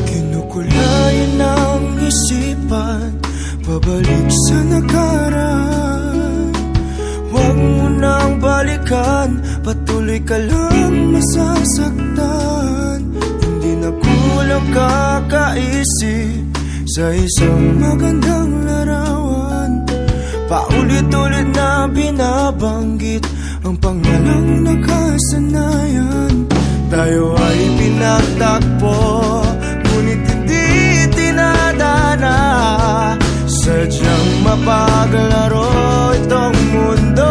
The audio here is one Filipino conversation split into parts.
Kinukulayan ang isipan, pabalik sa nakaraan. Huwag mo nang balikan, patuloy ka lang masasaktan. Hindi na kulang kakaisip sa isang magandang larawan. Paulit-ulit na binabanggit ang pangalang nakasanayan. Tayo ay pinagtagpo, ngunit hindi tinadana. Sadyang mapaglaro itong mundo.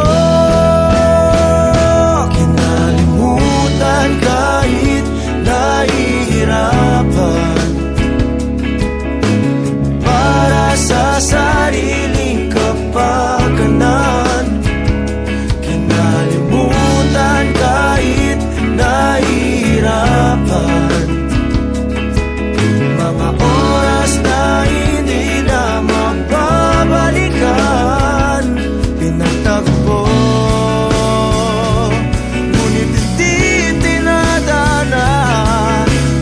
Kinalimutan kahit nahihirapan, para sa sariling kapakanan. Kinalimutan kahit nahihirapan, mga oras na hindi na mababalikan. Pinagtagpo, ngunit hindi tinadana.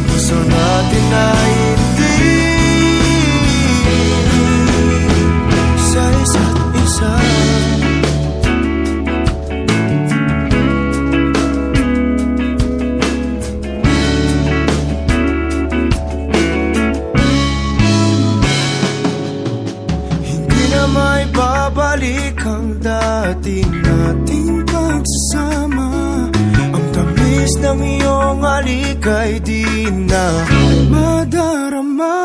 Gusto natin na hindi sa isa't isa. May babalik ang dati nating pagsasama. Ang tamis ng iyong halik ay di na madarama.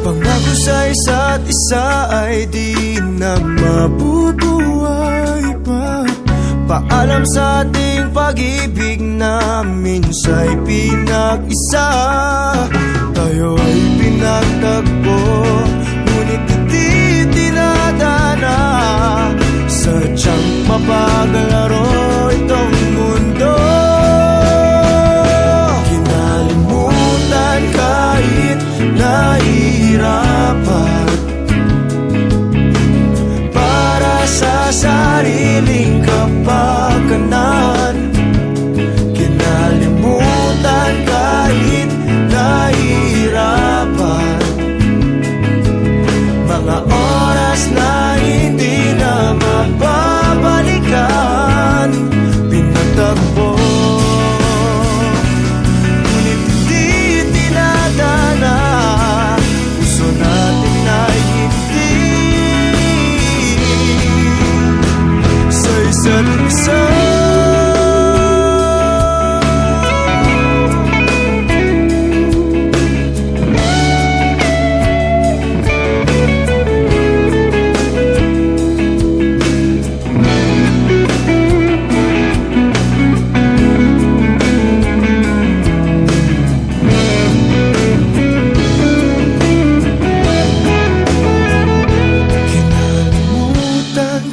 Pangako sa isa't isa ay di na mabubuhay pa. Paalam sa ating pag-ibig na minsa'y pinag-isa. Tayo ay pinagtagpo, ngunit hindi tinadana. Sadyang mapaglaro itong mundo. Kinalimutan kahit nahihirapan, para sa sariling kapakanan. Kinalimutan kahit nahihirapan, mga oras na hindi na mababalikan. Pinagtagpo, ngunit hindi tinadana. Gusto natin na hindi sa isa't isa.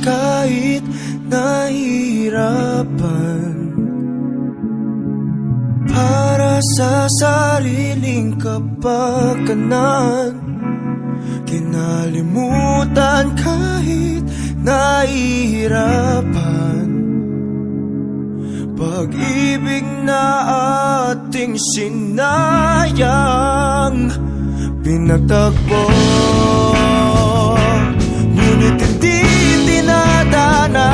Kahit nahihirapan, para sa sariling kapakanan. Kinalimutan kahit nahihirapan, pag-ibig na ating sinayang. Pinagtagpo, ngunit hindi tinadana.